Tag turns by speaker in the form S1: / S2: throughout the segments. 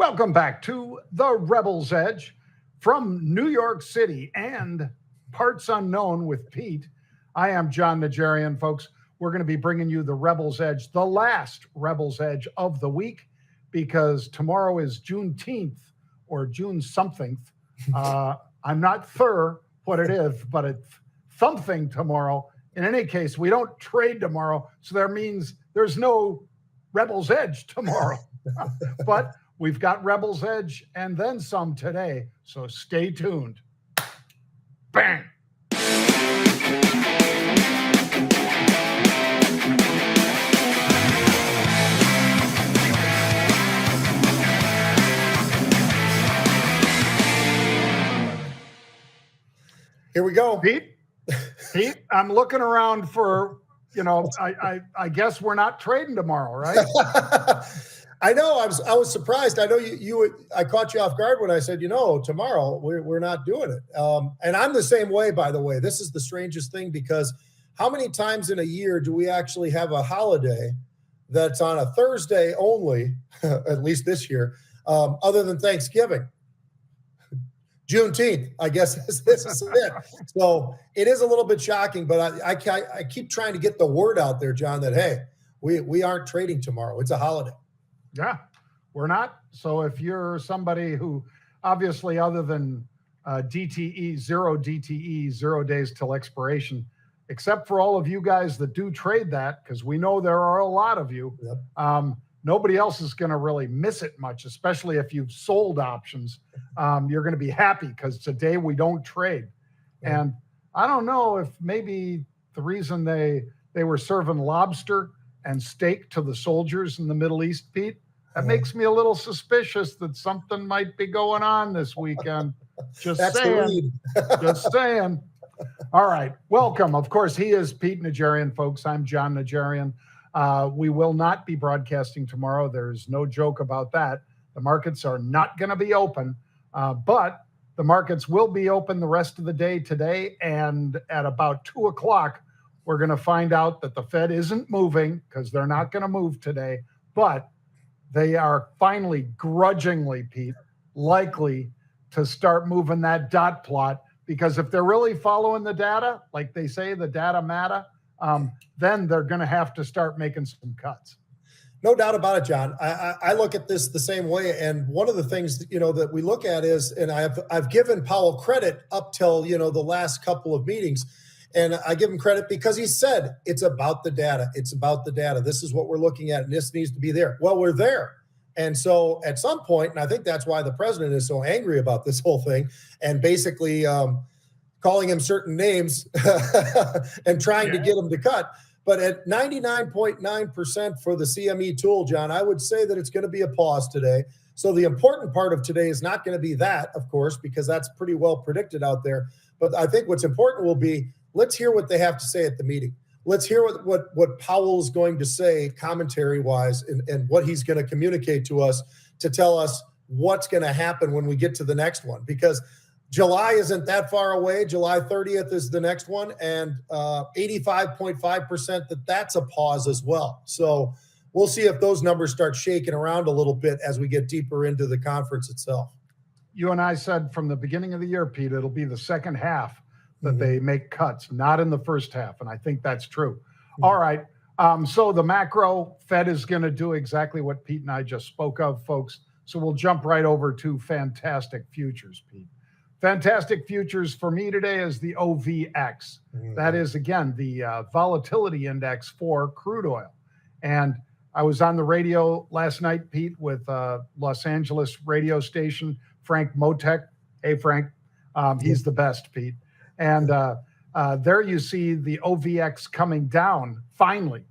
S1: Welcome back to the Rebel's Edge from New York City and parts unknown with Pete. I am John Najarian, folks. We're going to be bringing you the Rebel's Edge, the last Rebel's Edge of the week, because tomorrow is Juneteenth or June something. I'm not sure what it is, but it's something tomorrow. In any case, we don't trade tomorrow, so that means there's no Rebel's Edge tomorrow. But we've got Rebel's Edge and then some today, so stay tuned. Bang!
S2: Here we go.
S1: Pete, I'm looking around for, I guess we're not trading tomorrow, right?
S2: I know. I was surprised. I know I caught you off guard when I said, tomorrow we're not doing it. And I'm the same way, by the way. This is the strangest thing, because how many times in a year do we actually have a holiday that's on a Thursday only, at least this year, other than Thanksgiving? Juneteenth, I guess this is it. So it is a little bit shocking, but I keep trying to get the word out there, John, that, hey, we aren't trading tomorrow. It's a holiday.
S1: Yeah, we're not. So if you're somebody who obviously, other than DTE, 0 days till expiration, except for all of you guys that do trade that, because we know there are a lot of you, yep. Nobody else is going to really miss it much, especially if you've sold options. You're going to be happy because today we don't trade. Yeah. And I don't know if maybe the reason they were serving lobster and steak to the soldiers in the Middle East, Pete, that makes me a little suspicious that something might be going on this weekend. Just saying. Just saying. All right. Welcome. Of course, he is Pete Najarian, folks. I'm John Najarian. We will not be broadcasting tomorrow. There's no joke about that. The markets are not going to be open, but the markets will be open the rest of the day today. And at about 2 o'clock, we're going to find out that the Fed isn't moving, because they're not going to move today, but they are finally, grudgingly, Pete, likely to start moving that dot plot, because if they're really following the data, like they say, the data matter, then they're going to have to start making some cuts.
S2: No doubt about it, John. I look at this the same way. And one of the things, that we look at is, and I've given Powell credit up till, the last couple of meetings. And I give him credit because he said, it's about the data. It's about the data. This is what we're looking at, and this needs to be there. Well, we're there. And so at some point, and I think that's why the president is so angry about this whole thing, and basically calling him certain names and trying to get him to cut. But at 99.9% for the CME tool, John, I would say that it's going to be a pause today. So the important part of today is not going to be that, of course, because that's pretty well predicted out there. But I think what's important will be, let's hear what they have to say at the meeting. Let's hear what Powell's going to say commentary-wise, and what he's going to communicate to us to tell us what's going to happen when we get to the next one. Because July isn't that far away. July 30th is the next one, and 85.5% that's a pause as well. So we'll see if those numbers start shaking around a little bit as we get deeper into the conference itself.
S1: You and I said from the beginning of the year, Pete, it'll be the second half that they make cuts, not in the first half, and I think that's true. All right, so the macro Fed is going to do exactly what Pete and I just spoke of, folks. So we'll jump right over to fantastic futures, Pete. Fantastic futures for me today is the OVX. That is, again, the volatility index for crude oil. And I was on the radio last night, Pete, with Los Angeles radio station, Frank Motek. Hey, Frank. He's the best, Pete. And there you see the OVX coming down, finally.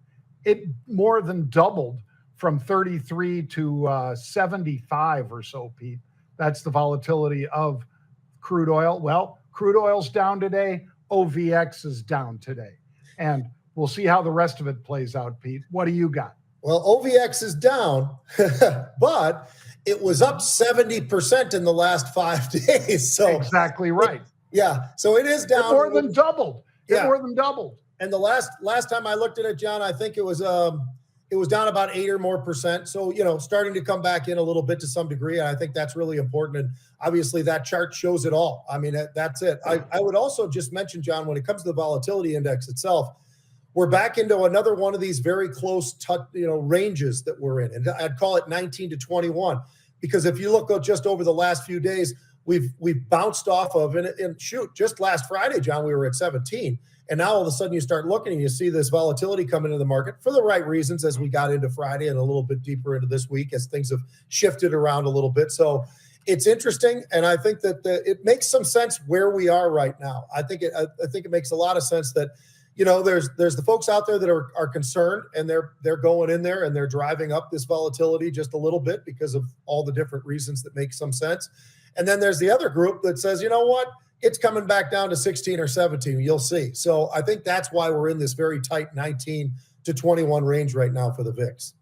S1: It more than doubled from 33 to 75 or so, Pete. That's the volatility of crude oil. Well, crude oil's down today. OVX is down today. And we'll see how the rest of it plays out, Pete. What do you got?
S2: Well, OVX is down, but it was up 70% in the last 5 days. So
S1: exactly right.
S2: So it is down.
S1: It more than doubled. It more than doubled.
S2: And the last time I looked at it, John, I think it was it was down about 8 or more percent. So, starting to come back in a little bit to some degree. And I think that's really important. And obviously that chart shows it all. I mean, that's it. I would also just mention, John, when it comes to the volatility index itself, we're back into another one of these very close ranges that we're in. And I'd call it 19 to 21, because if you look just over the last few days, we've bounced off of, and shoot, just last Friday, John, we were at 17. And now all of a sudden you start looking and you see this volatility come into the market for the right reasons as we got into Friday and a little bit deeper into this week as things have shifted around a little bit. So it's interesting. And I think that it makes some sense where we are right now. I think it makes a lot of sense that, there's the folks out there that are concerned, and they're going in there and they're driving up this volatility just a little bit because of all the different reasons that make some sense. And then there's the other group that says, you know what? It's coming back down to 16 or 17. You'll see. So I think that's why we're in this very tight 19 to 21 range right now for the VIX.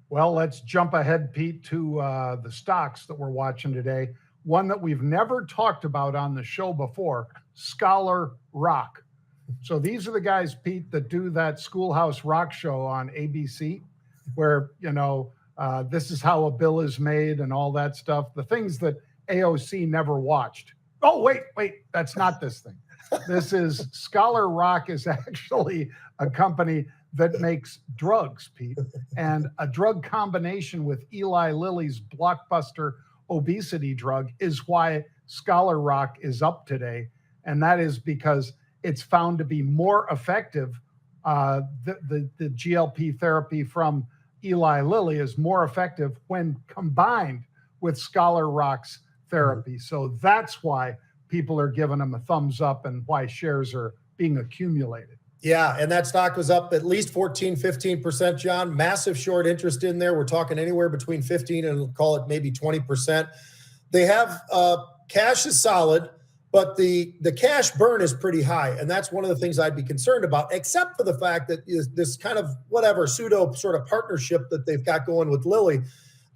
S1: Well, let's jump ahead, Pete, to the stocks that we're watching today. One that we've never talked about on the show before, Scholar Rock. So these are the guys, Pete, that do that Schoolhouse Rock show on ABC, where, this is how a bill is made and all that stuff. The things that AOC never watched. Oh, wait, that's not this thing. This is Scholar Rock is actually a company that makes drugs, Pete, and a drug combination with Eli Lilly's blockbuster obesity drug is why Scholar Rock is up today. And that is because it's found to be more effective. The GLP therapy from Eli Lilly is more effective when combined with Scholar Rock's therapy. So that's why people are giving them a thumbs up and why shares are being accumulated.
S2: Yeah, and that stock was up at least 14, 15%, John. Massive short interest in there. We're talking anywhere between 15 and call it maybe 20%. They have cash is solid, but the cash burn is pretty high. And that's one of the things I'd be concerned about, except for the fact that this kind of pseudo sort of partnership that they've got going with Lilly.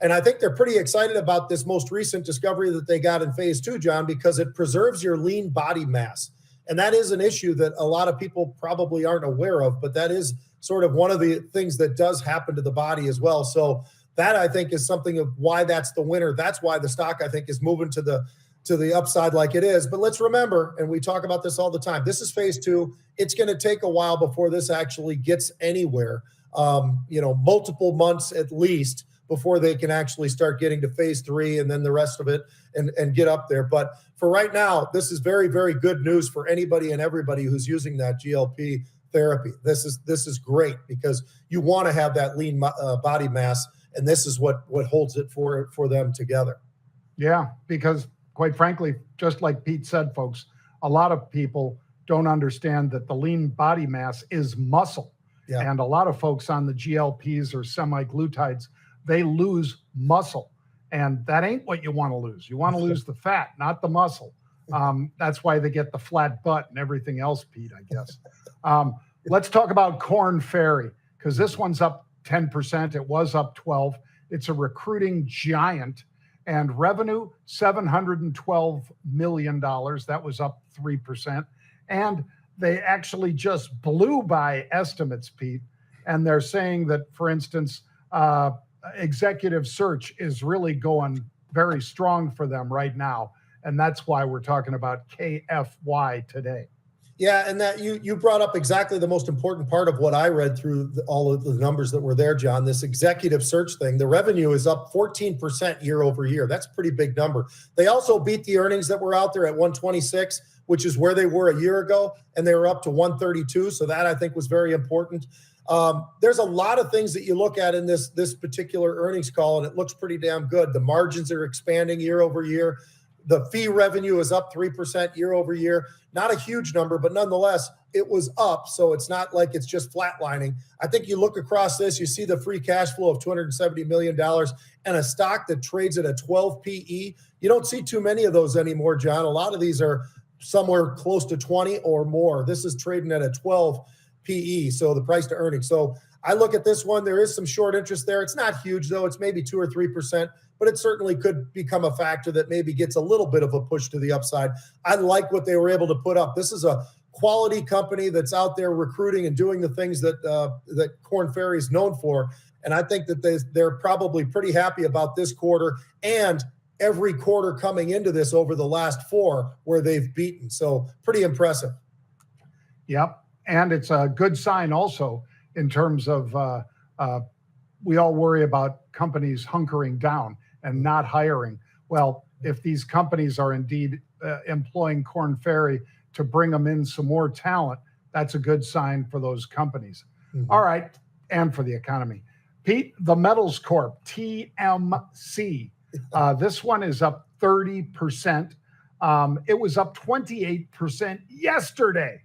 S2: And I think they're pretty excited about this most recent discovery that they got in phase 2, John, because it preserves your lean body mass. And that is an issue that a lot of people probably aren't aware of, but that is sort of one of the things that does happen to the body as well. So that, I think, is something of why that's the winner. That's why the stock, I think, is moving to the upside like it is. But let's remember, and we talk about this all the time, this is phase 2. It's going to take a while before this actually gets anywhere, multiple months at least, before they can actually start getting to phase 3 and then the rest of it and get up there. But for right now, this is very, very good news for anybody and everybody who's using that GLP therapy. This is great because you want to have that lean body mass, and this is what holds it for them together.
S1: Yeah, because quite frankly, just like Pete said, folks, a lot of people don't understand that the lean body mass is muscle. Yeah. And a lot of folks on the GLPs or semaglutides, they lose muscle. And that ain't what you want to lose. You want to lose the fat, not the muscle. That's why they get the flat butt and everything else, Pete, I guess. Let's talk about Korn Ferry, because this one's up 10%. It was up 12%. It's a recruiting giant. And revenue, $712 million. That was up 3%. And they actually just blew by estimates, Pete. And they're saying that, for instance, executive search is really going very strong for them right now. And that's why we're talking about KFY today.
S2: Yeah, and that you brought up exactly the most important part of what I read through all of the numbers that were there, John. This executive search thing, the revenue is up 14% year over year. That's a pretty big number. They also beat the earnings that were out there at 126, which is where they were a year ago, and they were up to 132. So that, I think, was very important. There's a lot of things that you look at in this particular earnings call, and it looks pretty damn good. The margins are expanding year over year. The fee revenue is up 3% year over year. Not a huge number, but nonetheless, it was up. So it's not like it's just flatlining. I think you look across this, you see the free cash flow of $270 million and a stock that trades at a 12 PE. You don't see too many of those anymore, John. A lot of these are somewhere close to 20 or more. This is trading at a 12 PE, so the price to earnings. So I look at this one. There is some short interest there. It's not huge, though. It's maybe 2 or 3%, but it certainly could become a factor that maybe gets a little bit of a push to the upside. I like what they were able to put up. This is a quality company that's out there recruiting and doing the things that that Korn Ferry is known for. And I think that they're probably pretty happy about this quarter and every quarter coming into this over the last 4 where they've beaten. So pretty impressive.
S1: Yep. And it's a good sign also in terms of we all worry about companies hunkering down and not hiring. Well, if these companies are indeed employing Korn Ferry to bring them in some more talent, that's a good sign for those companies. Mm-hmm. All right. And for the economy. Pete, the Metals Corp, TMC. This one is up 30%. It was up 28% yesterday.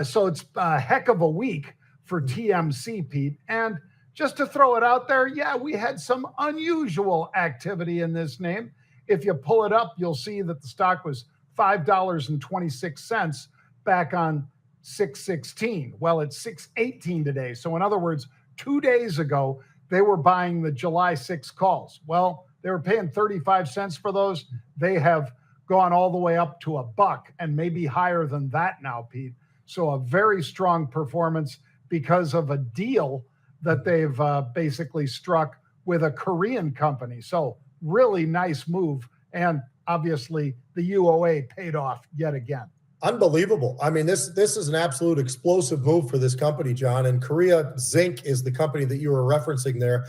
S1: So it's a heck of a week for TMC, Pete. And just to throw it out there, yeah, we had some unusual activity in this name. If you pull it up, you'll see that the stock was $5.26 back on 6/16. Well, it's 6/18 today. So in other words, 2 days ago, they were buying the July 6 calls. Well, they were paying 35 cents for those. They have gone all the way up to $1 and maybe higher than that now, Pete. So a very strong performance because of a deal that they've basically struck with a Korean company. So really nice move. And obviously the UOA paid off yet again.
S2: Unbelievable. I mean, this is an absolute explosive move for this company, John. And Korea Zinc is the company that you were referencing there.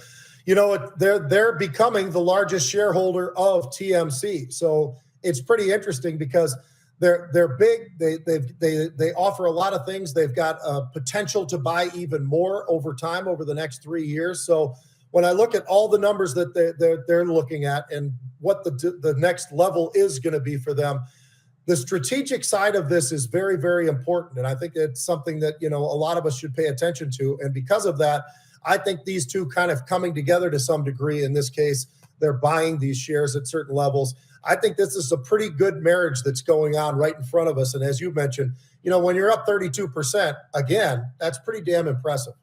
S2: You know, they're becoming the largest shareholder of TMC. So it's pretty interesting because they're big. They offer a lot of things. They've got potential to buy even more over time over the next 3 years. So when I look at all the numbers that they're looking at and what the next level is going to be for them, the strategic side of this is very, very important. And I think it's something that, you know, a lot of us should pay attention to. And because of that, I think these two kind of coming together to some degree. In this case, they're buying these shares at certain levels. I think this is a pretty good marriage that's going on right in front of us. And as you mentioned, you know, when you're up 32%, again, that's pretty damn impressive.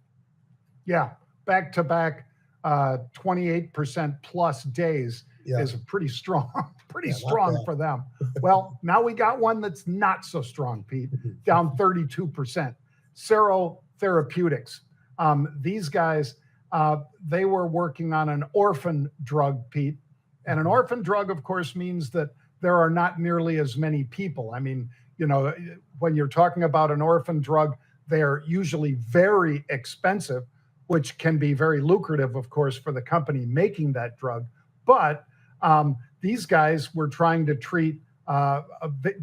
S1: Yeah, back to back 28% plus days is pretty strong, strong for them. Well, now we got one that's not so strong, Pete, down 32%. Serero Therapeutics. These guys, they were working on an orphan drug, Pete. And an orphan drug, of course, means that there are not nearly as many people. I mean, you know, when you're talking about an orphan drug, they're usually very expensive, which can be very lucrative, of course, for the company making that drug. But these guys were trying to treat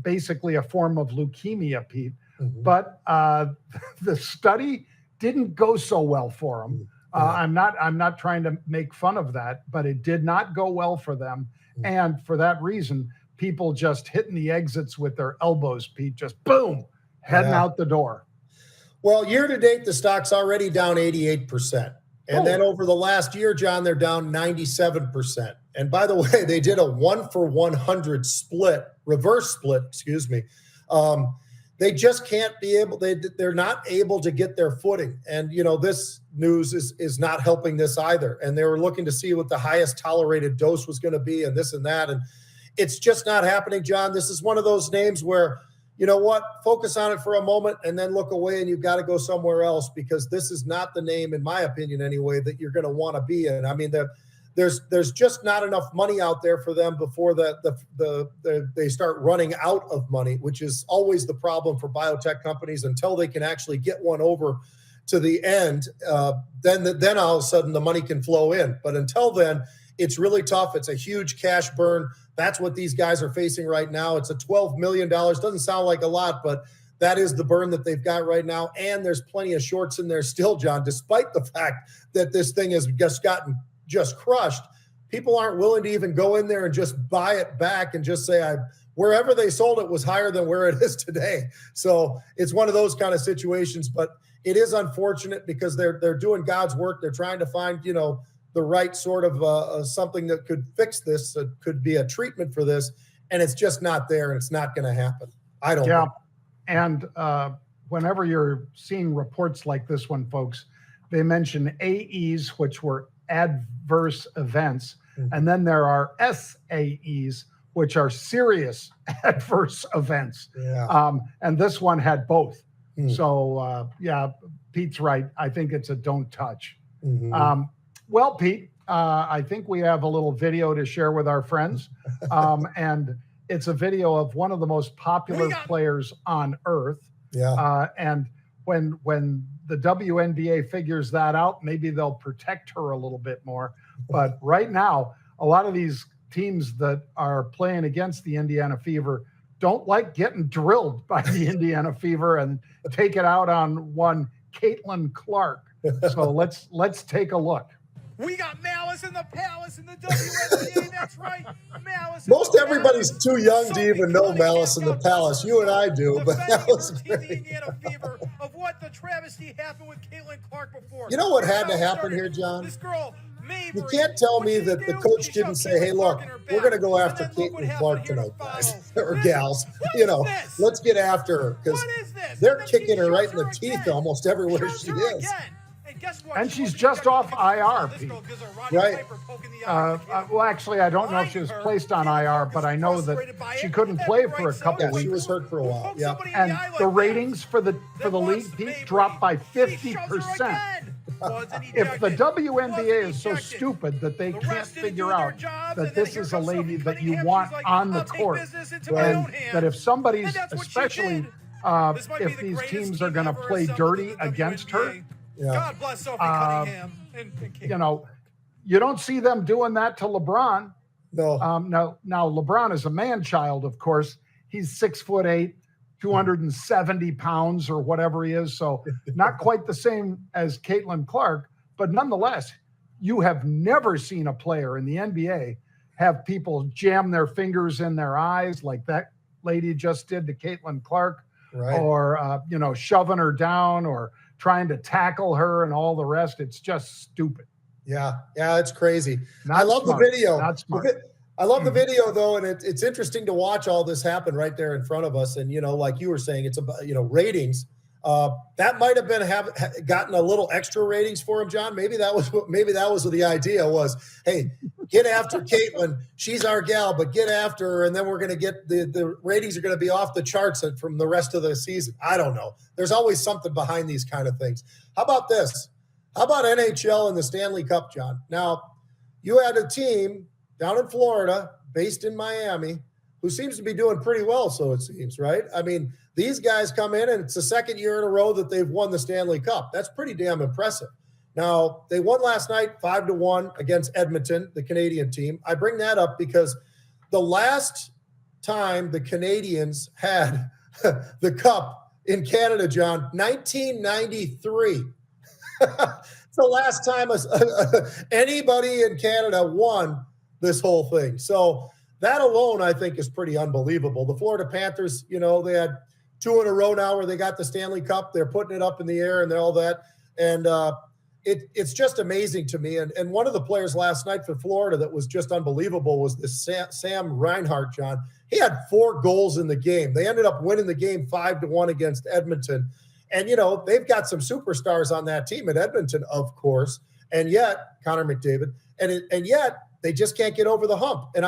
S1: basically a form of leukemia, Pete. Mm-hmm. But the study didn't go so well for them. I'm not trying to make fun of that, but it did not go well for them. And for that reason, people just hitting the exits with their elbows, Pete, just boom, heading out the door.
S2: Well, year to date, the stock's already down 88%. And then over the last year, John, they're down 97%. And by the way, they did a 1-for-100 split, reverse split, excuse me. They just can't be able, they're not able to get their footing. And, you know, this news is not helping this either. And they were looking to see what the highest tolerated dose was going to be and this and that. And it's just not happening, John. This is one of those names where, you know what, focus on it for a moment and then look away and you've got to go somewhere else because this is not the name, in my opinion anyway, that you're going to want to be in. I mean, there's just not enough money out there for them before they start running out of money, which is always the problem for biotech companies until they can actually get one over to the end. Then all of a sudden the money can flow in. But until then, it's really tough. It's a huge cash burn. That's what these guys are facing right now. It's a $12 million. Doesn't sound like a lot, but that is the burn that they've got right now. And there's plenty of shorts in there still, John, despite the fact that this thing has just crushed. People aren't willing to even go in there and just buy it back and just say, wherever they sold it was higher than where it is today. So it's one of those kind of situations, but it is unfortunate because they're doing God's work. They're trying to find, you know, the right sort of something that could fix this, could be a treatment for this. And it's just not there and it's not going to happen. I don't know.
S1: And whenever you're seeing reports like this one, folks, they mention AEs, which were adverse events. Mm-hmm. And then there are SAEs, which are serious adverse events.
S2: Yeah.
S1: And this one had both.
S2: Hmm.
S1: So, yeah, Pete's right. I think it's a don't touch.
S2: Mhm.
S1: Well, Pete, I think we have a little video to share with our friends. And it's a video of one of the most popular players on earth.
S2: Yeah.
S1: And when the WNBA figures that out, maybe they'll protect her a little bit more. But right now, a lot of these teams that are playing against the Indiana Fever don't like getting drilled by the Indiana Fever and take it out on one Caitlin Clark. So let's take a look.
S3: We got Malice in the Palace in the WNBA. That's right. Malice.
S2: Most everybody's too young to even know Malice in the Palace. You and I do, but that was
S3: great.
S2: great.
S3: The Indiana Fever of what the travesty happened with Caitlin Clark before.
S2: You know what had to happen here, John?
S3: This girl,
S2: You can't tell me that the coach didn't say, hey, look, we're going to go after Caitlin Clark tonight, guys, or gals. Let's get after her, because they're kicking her right in the teeth almost everywhere she is.
S1: And she's just off IR, Pete.
S2: Right.
S1: Well, actually, I don't know if she was placed on IR, but I know that she couldn't play for a couple
S2: Yeah,
S1: weeks.
S2: she was hurt for a while. Yeah.
S1: And the ratings for the league, Pete, dropped by 50%. If the WNBA is so stupid that they can't figure out that this is a lady that you want on the court, and that if somebody's, especially if these teams are going to play dirty against her,
S3: God bless Sophie Cunningham.
S1: You don't see them doing that to LeBron.
S2: No.
S1: Now LeBron is a man child, of course. He's 6'8", 270 pounds or whatever he is. So not quite the same as Caitlin Clark, but nonetheless, you have never seen a player in the NBA have people jam their fingers in their eyes like that lady just did to Caitlin Clark,
S2: Right.
S1: or, shoving her down or trying to tackle her and all the rest. It's just stupid.
S2: Yeah, it's crazy.
S1: Not
S2: I love
S1: smart.
S2: the video.
S1: Not smart.
S2: I love the video, though, and it's interesting to watch all this happen right there in front of us. And, like you were saying, it's about, ratings. That might have been gotten a little extra ratings for him, John. Maybe that was what the idea was. Hey, get after Caitlin. She's our gal, but get after her, and then we're going to get the ratings are going to be off the charts from the rest of the season. I don't know. There's always something behind these kind of things. How about this? How about NHL and the Stanley Cup, John? Now, you had a team down in Florida, based in Miami, who seems to be doing pretty well, so it seems, right? I mean, these guys come in, and it's the second year in a row that they've won the Stanley Cup. That's pretty damn impressive. Now, they won last night 5-1 against Edmonton, the Canadian team. I bring that up because the last time the Canadians had the Cup in Canada, John, 1993. It's the last time anybody in Canada won this whole thing. So that alone, I think, is pretty unbelievable. The Florida Panthers, they had 2 in a row now where they got the Stanley Cup. They're putting it up in the air and all that. And it's just amazing to me. And one of the players last night for Florida that was just unbelievable was this Sam Reinhart, John. He had 4 goals in the game. They ended up winning the game 5-1 against Edmonton. And, they've got some superstars on that team at Edmonton, of course. And yet, Connor McDavid, and yet they just can't get over the hump. And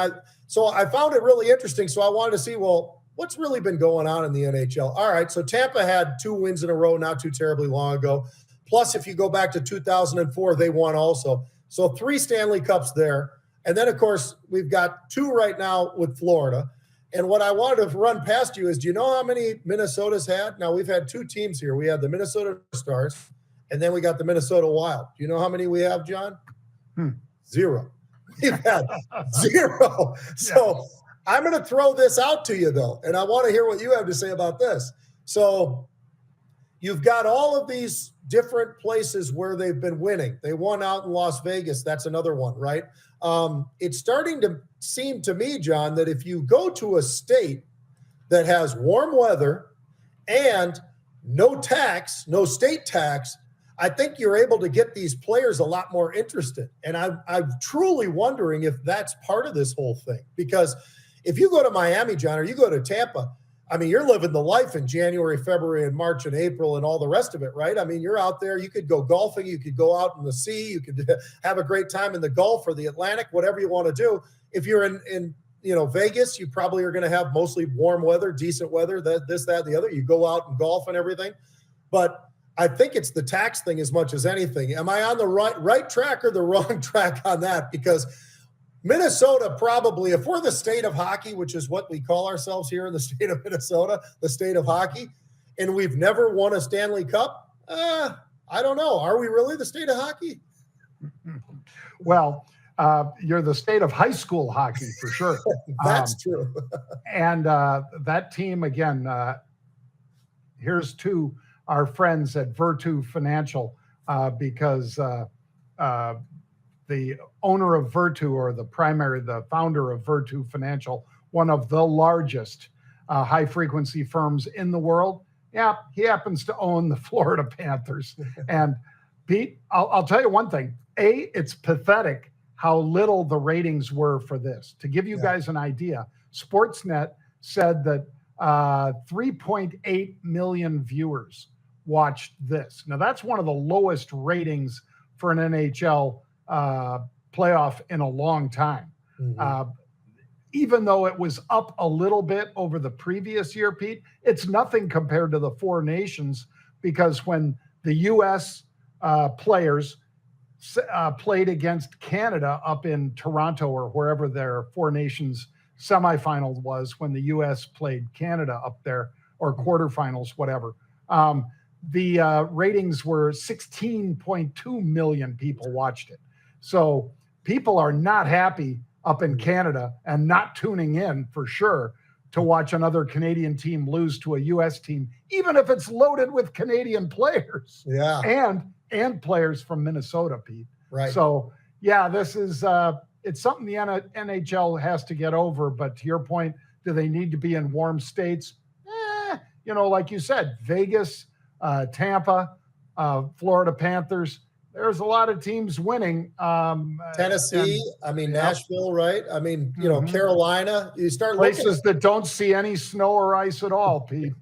S2: so I found it really interesting. So I wanted to see, well, what's really been going on in the NHL? All right, so Tampa had 2 wins in a row not too terribly long ago. Plus, if you go back to 2004, they won also. So 3 Stanley Cups there. And then, of course, we've got 2 right now with Florida. And what I wanted to run past you is, do you know how many Minnesota's had? Now, we've had 2 teams here. We had the Minnesota Stars, and then we got the Minnesota Wild. Do you know how many we have, John? 0. We've had 0. So I'm going to throw this out to you, though, and I want to hear what you have to say about this. So you've got all of these different places where they've been winning. They won out in Las Vegas. That's another one, right? It's starting to seem to me, John, that if you go to a state that has warm weather and no state tax, I think you're able to get these players a lot more interested. And I'm truly wondering if that's part of this whole thing. Because if you go to Miami, John, or you go to Tampa, I mean, you're living the life in January, February, and March, and April, and all the rest of it, right? I mean, you're out there. You could go golfing. You could go out in the sea. You could have a great time in the Gulf or the Atlantic, whatever you want to do. If you're in Vegas, you probably are going to have mostly warm weather, decent weather, that, and the other. You go out and golf and everything. But I think it's the tax thing as much as anything. Am I on the right track or the wrong track on that? Because Minnesota probably, if we're the state of hockey, which is what we call ourselves here in the state of Minnesota, the state of hockey, and we've never won a Stanley Cup, I don't know. Are we really the state of hockey?
S1: Well, you're the state of high school hockey for sure.
S2: That's true.
S1: And that team, again, here's to our friends at Virtu Financial, because the owner of Virtu, or the founder of Virtu Financial, one of the largest high frequency firms in the world. Yeah, he happens to own the Florida Panthers. And Pete, I'll tell you one thing. It's pathetic how little the ratings were for this. To give you guys an idea, Sportsnet said that 3.8 million viewers watched this. Now, that's one of the lowest ratings for an NHL playoff in a long time. Mm-hmm. Even though it was up a little bit over the previous year, Pete, it's nothing compared to the Four Nations, because when the U.S. Players played against Canada up in Toronto, or wherever their Four Nations semifinal was, when the U.S. played Canada up there, or quarterfinals, whatever, the ratings were 16.2 million people watched it. So people are not happy up in Canada and not tuning in for sure to watch another Canadian team lose to a U.S. team, even if it's loaded with Canadian players.
S2: Yeah.
S1: And players from Minnesota, Pete.
S2: Right.
S1: So, yeah, this is it's something the NHL has to get over. But to your point, do they need to be in warm states? Like you said, Vegas, Tampa, Florida Panthers, there's a lot of teams winning.
S2: Tennessee, Nashville, right? Carolina. You start
S1: places that don't see any snow or ice at all, Pete.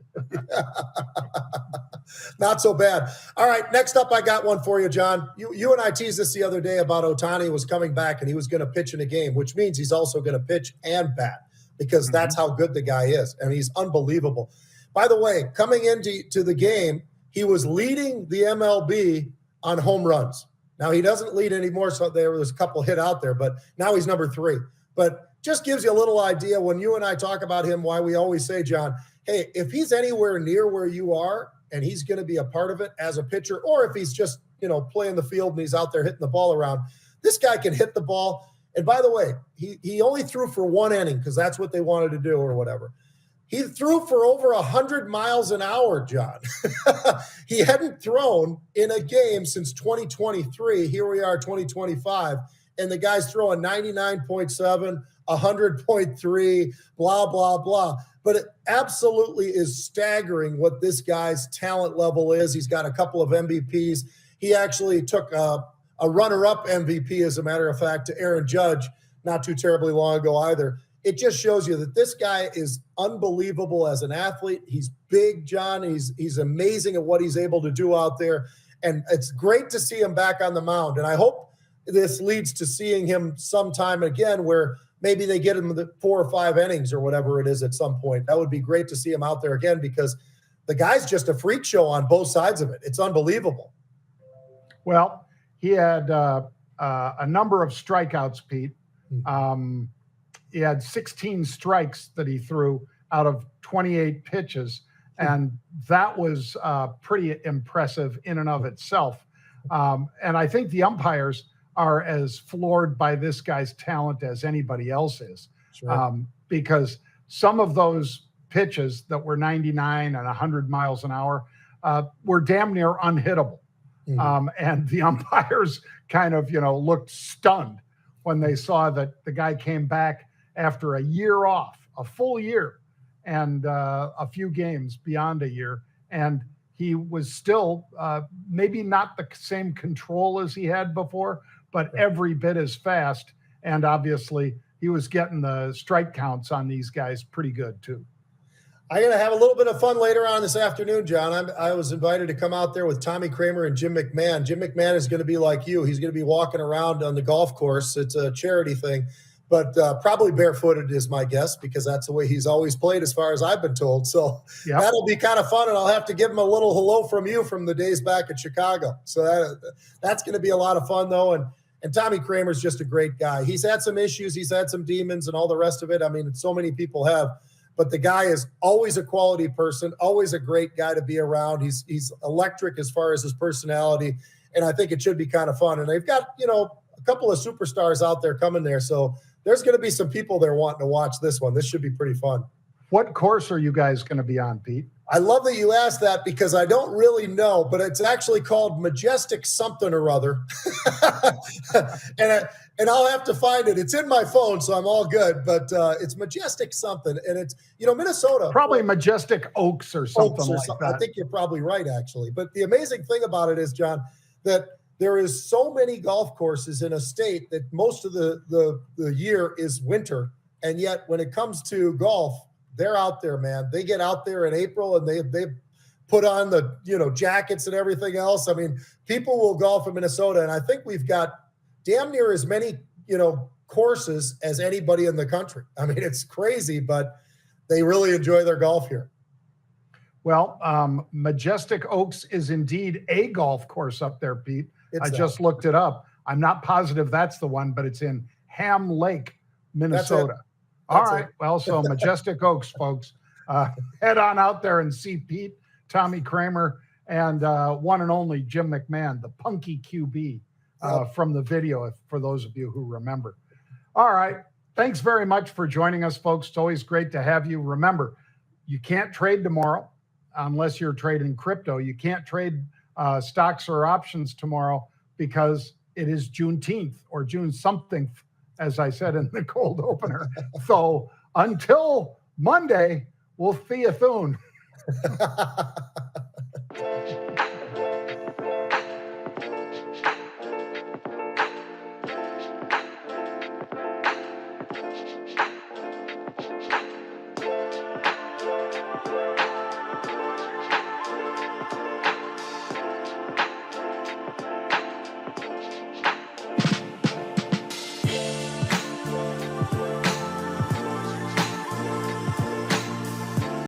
S2: Not so bad. All right, next up, I got one for you, John. You and I teased this the other day about Ohtani was coming back and he was going to pitch in a game, which means he's also going to pitch and bat, because that's how good the guy is, and he's unbelievable. By the way, coming into the game, he was leading the MLB on home runs. Now he doesn't lead anymore, so there's a couple hit out there, but now he's number 3. But just gives you a little idea when you and I talk about him, why we always say, John, hey, if he's anywhere near where you are and he's going to be a part of it as a pitcher, or if he's just, playing the field and he's out there hitting the ball around, this guy can hit the ball. And by the way, he only threw for 1 inning because that's what they wanted to do or whatever. He threw for over 100 miles an hour, John. He hadn't thrown in a game since 2023. Here we are, 2025, and the guy's throwing 99.7, 100.3, blah, blah, blah. But it absolutely is staggering what this guy's talent level is. He's got a couple of MVPs. He actually took a runner-up MVP, as a matter of fact, to Aaron Judge not too terribly long ago either. It just shows you that this guy is unbelievable as an athlete. He's big, John. He's amazing at what he's able to do out there. And it's great to see him back on the mound. And I hope this leads to seeing him sometime again where maybe they get him the 4 or 5 innings or whatever it is at some point. That would be great to see him out there again, because the guy's just a freak show on both sides of it. It's unbelievable.
S1: Well, he had a number of strikeouts, Pete. He had 16 strikes that he threw out of 28 pitches, and that was pretty impressive in and of itself. And I think the umpires are as floored by this guy's talent as anybody else is, because some of those pitches that were 99 and 100 miles an hour were damn near unhittable. And the umpires kind of, looked stunned when they saw that the guy came back after a year off, a full year, and a few games beyond a year. And he was still maybe not the same control as he had before, but every bit as fast. And obviously he was getting the strike counts on these guys pretty good too.
S2: I'm going to have a little bit of fun later on this afternoon, John. I was invited to come out there with Tommy Kramer and Jim McMahon. Jim McMahon is going to be like you. He's going to be walking around on the golf course. It's a charity thing. but probably barefooted is my guess because that's the way he's always played as far as I've been told. So that'll be kind of fun, and I'll have to give him a little hello from you from the days back at Chicago. So that's going to be a lot of fun, though. And Tommy Kramer's just a great guy. He's had some issues. He's had some demons and all the rest of it. I mean, so many people have. But the guy is always a quality person, always a great guy to be around. He's electric as far as his personality, and I think it should be kind of fun. And they've got, a couple of superstars out there coming there. So there's going to be some people there wanting to watch this one. This should be pretty fun. What
S1: course are you guys going to be on, Pete?
S2: I love that you asked that because I don't really know, but it's actually called Majestic something or other. and I'll have to find it. It's in my phone, so I'm all good. But it's Majestic something. And it's, Minnesota.
S1: Probably Majestic Oaks or something like that.
S2: I think you're probably right, actually. But the amazing thing about it is, John, that there is so many golf courses in a state that most of the year is winter. And yet when it comes to golf, they're out there, man. They get out there in April and they put on the, jackets and everything else. I mean, people will golf in Minnesota. And I think we've got damn near as many, courses as anybody in the country. I mean, it's crazy, but they really enjoy their golf here.
S1: Well, Majestic Oaks is indeed a golf course up there, Pete. I just looked it up. I'm not positive that's the one, but it's in Ham Lake, Minnesota. All right. Well, so Majestic Oaks, folks, head on out there and see Pete, Tommy Kramer, and one and only Jim McMahon, the punky QB from the video, for those of you who remember. All right. Thanks very much for joining us, folks. It's always great to have you. Remember, you can't trade tomorrow unless you're trading crypto. You can't trade stocks or options tomorrow because it is Juneteenth or June something, as I said in the cold opener. So until Monday, we'll see you soon.